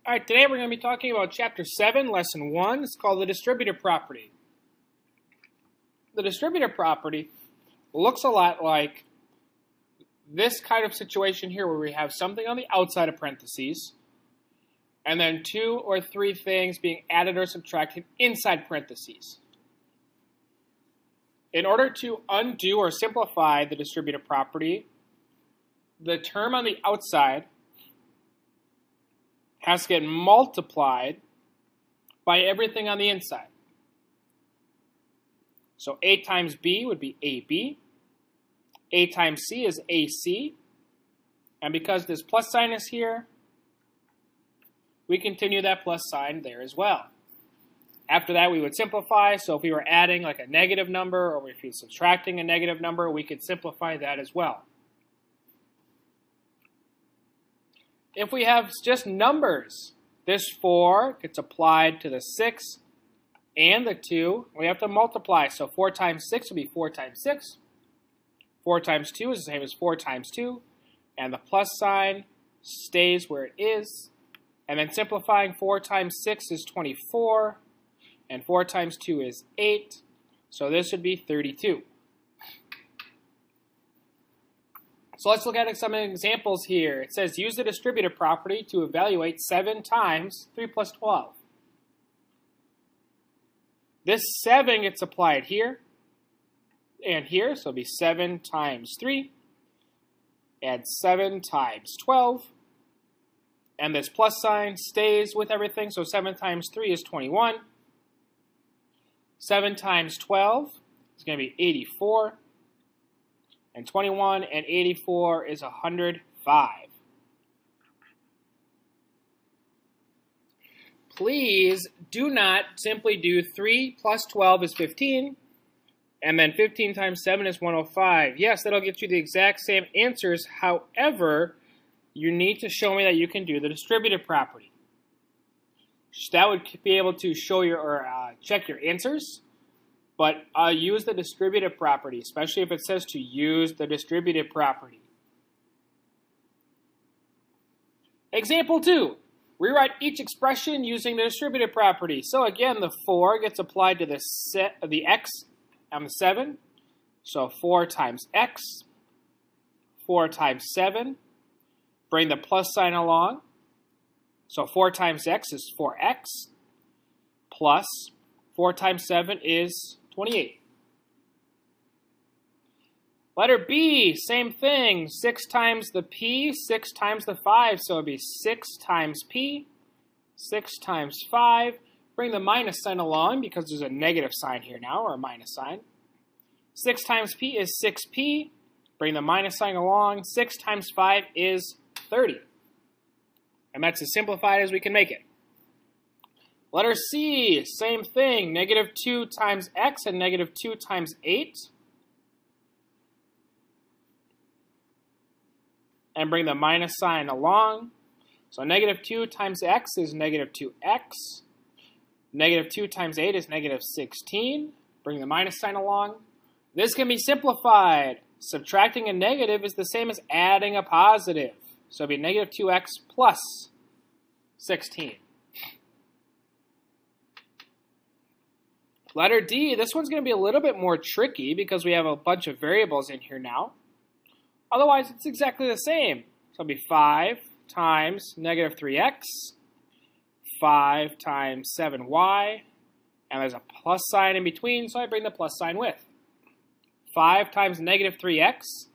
All right, today we're going to be talking about Chapter 7, Lesson 1. It's called the distributive property. The distributive property looks a lot like this kind of situation here where we have something on the outside of parentheses and then 2 or 3 things being added or subtracted inside parentheses. In order to undo or simplify the distributive property, the term on the outside has to get multiplied by everything on the inside. So A times B would be AB. A times C is AC. And because this plus sign is here, we continue that plus sign there as well. After that, we would simplify. So if we were adding like a negative number or if we were subtracting a negative number, we could simplify that as well. If we have just numbers, this 4 gets applied to the 6 and the 2. We have to multiply. So 4 times 6 will be 4 times 6. 4 times 2 is the same as 4 times 2. And the plus sign stays where it is. And then simplifying, 4 times 6 is 24. And 4 times 2 is 8. So this would be 32. So let's look at some examples here. It says use the distributive property to evaluate 7 times 3 plus 12. This 7 gets applied here and here, so it'll be 7 times 3. Add 7 times 12. And this plus sign stays with everything, so 7 times 3 is 21. 7 times 12 is going to be 84. And 21 and 84 is 105. Please do not simply do 3 plus 12 is 15, and then 15 times 7 is 105. Yes, that'll get you the exact same answers. However, you need to show me that you can do the distributive property. That would be able to show your or check your answers. But use the distributive property, especially if it says to use the distributive property. Example 2. Rewrite each expression using the distributive property. So again, the 4 gets applied to the x and the 7. So 4 times x, 4 times 7. Bring the plus sign along. So 4 times x is 4x, plus 4 times 7 is 28. Letter B, same thing. 6 times the P, 6 times the 5. So it would be 6 times P, 6 times 5. Bring the minus sign along because there's a negative sign here now, or a minus sign. 6 times P is 6P. Bring the minus sign along. 6 times 5 is 30. And that's as simplified as we can make it. Letter C, same thing, negative 2 times x and negative 2 times 8. And bring the minus sign along. So negative 2 times x is negative 2x. Negative 2 times 8 is negative 16. Bring the minus sign along. This can be simplified. Subtracting a negative is the same as adding a positive. So it'll be negative 2x plus 16. Letter D, this one's going to be a little bit more tricky because we have a bunch of variables in here now. Otherwise, it's exactly the same. So it'll be 5 times negative 3x, 5 times 7y, and there's a plus sign in between, so I bring the plus sign with. 5 times negative 3x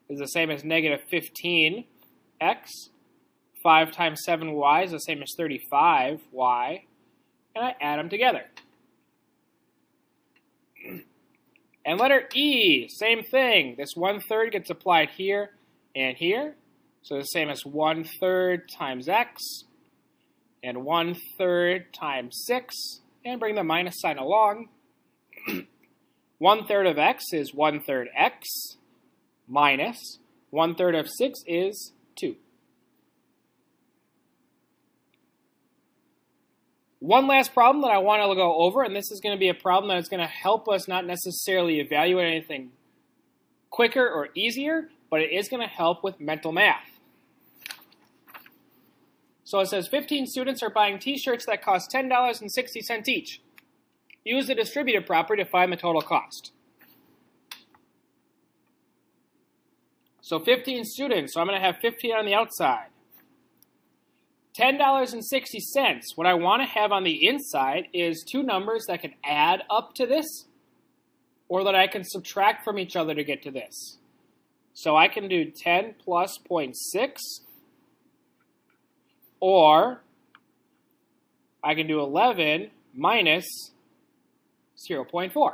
is the same as negative 15x. 5 times 7y is the same as 35y, and I add them together. And letter E, same thing. This 1/3 gets applied here and here. So the same as 1/3 times x and 1/3 times 6. And bring the minus sign along. 1/3 of x is 1/3 x minus 1/3 of 6 is 2. One last problem that I want to go over, and this is going to be a problem that is going to help us not necessarily evaluate anything quicker or easier, but it is going to help with mental math. So it says 15 students are buying t-shirts that cost $10.60 each. Use the distributive property to find the total cost. So 15 students, so I'm going to have 15 on the outside. $10.60. What I want to have on the inside is two numbers that can add up to this, or that I can subtract from each other to get to this. So I can do 10 plus 0.6, or I can do 11 minus 0.4.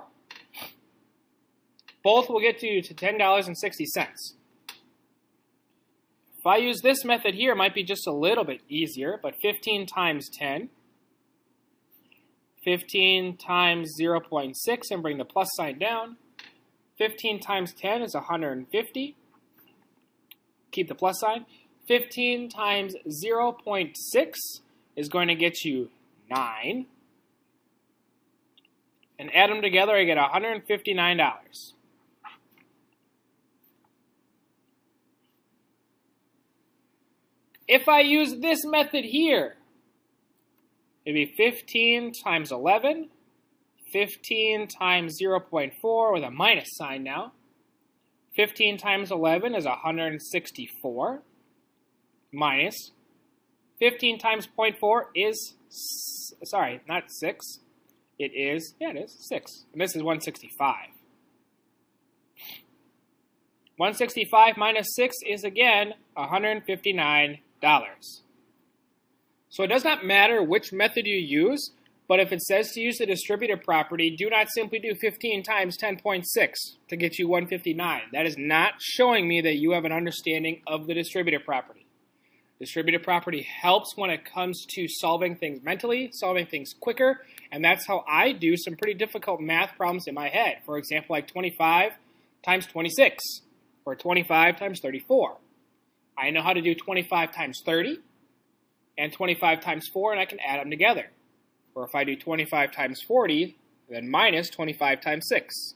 Both will get you to $10.60. If I use this method here, it might be just a little bit easier, but 15 times 10, 15 times 0.6, and bring the plus sign down. 15 times 10 is 150. Keep the plus sign. 15 times 0.6 is going to get you 9. And add them together, I get $159. If I use this method here, it'd be 15 times 11, 15 times 0.4 with a minus sign now. 15 times 11 is 164, minus 15 times 0.4 is, sorry, not 6. It is, yeah, it is 6. And this is 165. 165 minus 6 is, again, $159. So it does not matter which method you use, but if it says to use the distributive property, do not simply do 15 times 10.6 to get you 159. That is not showing me that you have an understanding of the distributive property. Distributive property helps when it comes to solving things mentally, solving things quicker, and that's how I do some pretty difficult math problems in my head. For example, like 25 times 26, or 25 times 34. I know how to do 25 times 30 and 25 times 4, and I can add them together. Or if I do 25 times 40, then minus 25 times 6.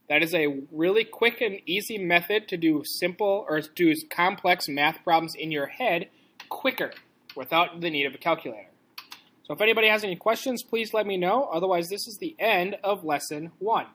That is a really quick and easy method to do simple or do complex math problems in your head quicker without the need of a calculator. So if anybody has any questions, please let me know. Otherwise, this is the end of lesson 1.